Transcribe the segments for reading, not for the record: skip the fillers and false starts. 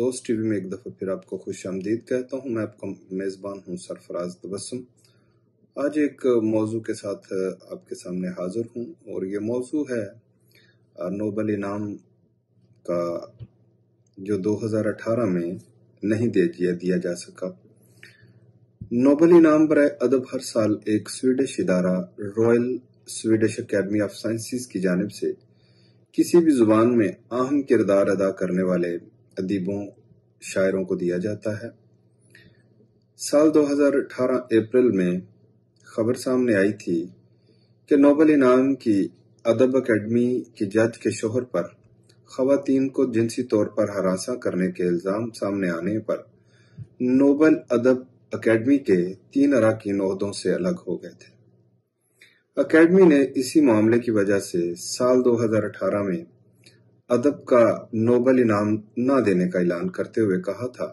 दोस्त टीवी में एक दफ़ा फिर आपको खुश आमदीद कहता हूँ। मैं आपका मेज़बान हूँ सरफराज तबस्सुम। आज एक मौजू के साथ आपके सामने हाजिर हूँ और ये मौजू है नोबेल इनाम का जो 2018 में नहीं दिया जा सका। नोबेल इनाम बराए अदब हर साल एक स्वीडिश इदारा royal Swedish academy of sciences की जानिब से किसी भी जुबान में अहम किरदार अदा करने वाले अदीबों शायरों को दिया जाता है। साल 2018 अप्रैल में खबर सामने आई थी कि नोबेल इनाम की अदब अकेडमी की जज के शोहर पर खवातीन को जिनसी तौर पर हरासा करने के इल्जाम सामने आने पर नोबेल अदब अकेडमी के 3 अरकान ओहदों से अलग हो गए थे। अकेडमी ने इसी मामले की वजह से साल 2018 में अदब का नोबेल इनाम न देने का ऐलान करते हुए कहा था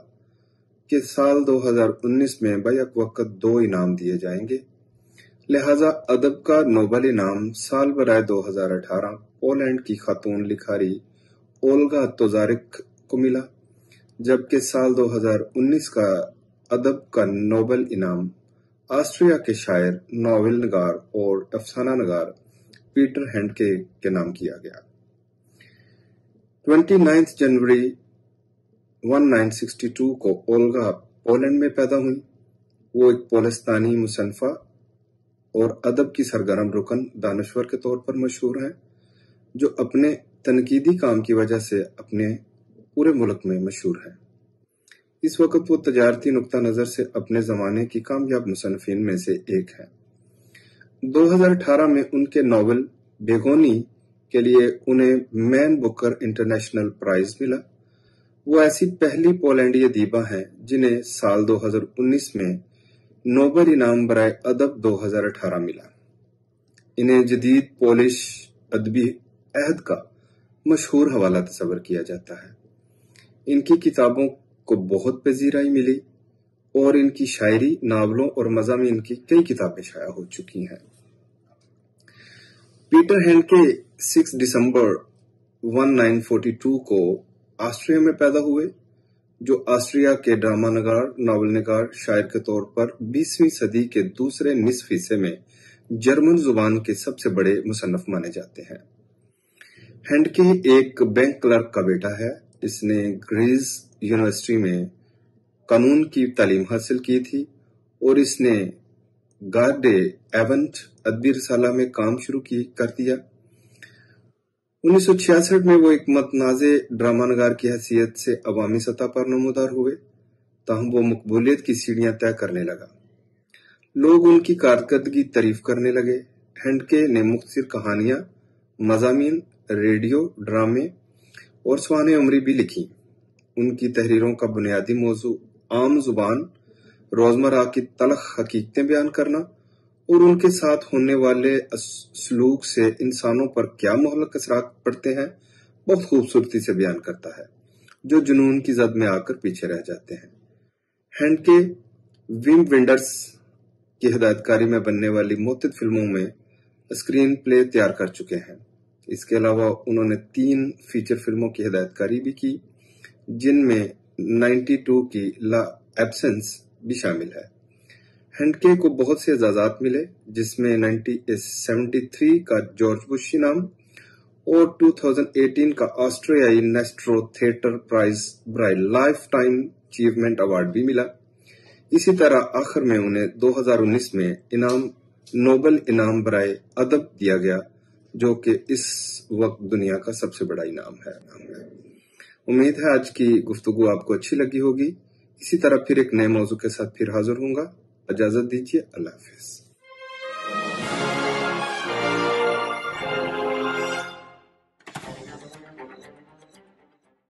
कि साल 2019 में बैक वक्त 2 इनाम दिए जाएंगे। लिहाजा अदब का नोबेल इनाम साल बराए 2018 पोलैंड की खातून लिखारी ओल्गा तोजारिक को मिला, जबकि साल 2019 का अदब का नोबेल इनाम ऑस्ट्रिया के शायर, नॉवेल नगार और अफसाना नगार पीटर हैंडके के नाम किया गया। 29 जनवरी 1962 को ओल्गा पोलैंड में पैदा हुई। वो एक पोलिस्तानी मुसन्निफा और अदब की सरगर्म रुकन दानश्वर के तौर पर मशहूर हैं, जो अपने तनकीदी काम की वजह से अपने पूरे मुल्क में मशहूर हैं। इस वक्त वो तजारती नुक्ता नजर से अपने जमाने की कामयाब मुसन्निफीन में से एक है। 2018 में उनके नॉवल बेगोनी के लिए उन्हें मैन बुकर इंटरनेशनल प्राइज मिला। वो ऐसी पहली पोलैंडी अदीबा हैं जिन्हें साल 2019 में नोबेल इनाम बराए अदब 2018 मिला। इन्हें जदीद पोलिश अदबी अहद का मशहूर हवाला तस्वर किया जाता है। इनकी किताबों को बहुत पजीराई मिली और इनकी शायरी, नावलों और मज़ामीन की कई किताबें शाया हो चुकी हैं। पीटर हैंडके 6 दिसंबर 1942 को ऑस्ट्रिया में पैदा हुए, जो ऑस्ट्रिया के ड्रामा नगार, नावल नगार, शायर के तौर पर 20वीं सदी के दूसरे निसफ हिस्से में जर्मन जुबान के सबसे बड़े मुसन्नफ माने जाते हैं। हैंडके एक बैंक क्लर्क का बेटा है। इसने ग्रीज यूनिवर्सिटी में कानून की तालीम हासिल की थी और इसने गार्डे एवेंट अदबी रसाला में काम शुरू कर दिया। 1966 में वो एक मतनाज़े ड्रामा नगार की हैसियत से अवामी सतह पर नमूदार हुए, ताहम वो मकबूलियत की सीढ़ियां तय करने लगा। लोग उनकी कारकर्दगी तारीफ करने लगे। हैंडके ने मुख्तसर कहानियां, मज़ामीन, रेडियो ड्रामे और सवाने उमरी भी लिखी। उनकी तहरीरों का बुनियादी मौजू आम जुबान, रोजमर्रा की तलख हकीकतें बयान करना और उनके साथ होने वाले सलूक से इंसानों पर क्या मुहलक असरात पड़ते हैं, बहुत खूबसूरती से बयान करता है, जो जुनून की जद में आकर पीछे रह जाते हैं। हैंडके विम वेंडर्स की हिदायतकारी में बनने वाली मुख्तलिफ फिल्मों में स्क्रीन प्ले तैयार कर चुके हैं। इसके अलावा उन्होंने 3 फीचर फिल्मों की हिदायतकारी भी की, जिनमें 92 की ला एब्सेंस भी शामिल है। हैंडके को बहुत से एजाजात मिले, जिसमें 1973 का जॉर्ज बुश इनाम और 2018 का ऑस्ट्रियाई नेस्ट्रो थिएटर प्राइज बराए लाइफ टाइम अचीवमेंट अवार्ड भी मिला। इसी तरह आखिर में उन्हें 2019 में नोबेल इनाम बराए अदब दिया गया, जो कि इस वक्त दुनिया का सबसे बड़ा इनाम है। उम्मीद है आज की गुफ्तगू आपको अच्छी लगी होगी। इसी तरह फिर एक नए मौजू के साथ फिर हाजिर होऊंगा। इजाजत दीजिए। अल्लाह हाफिज।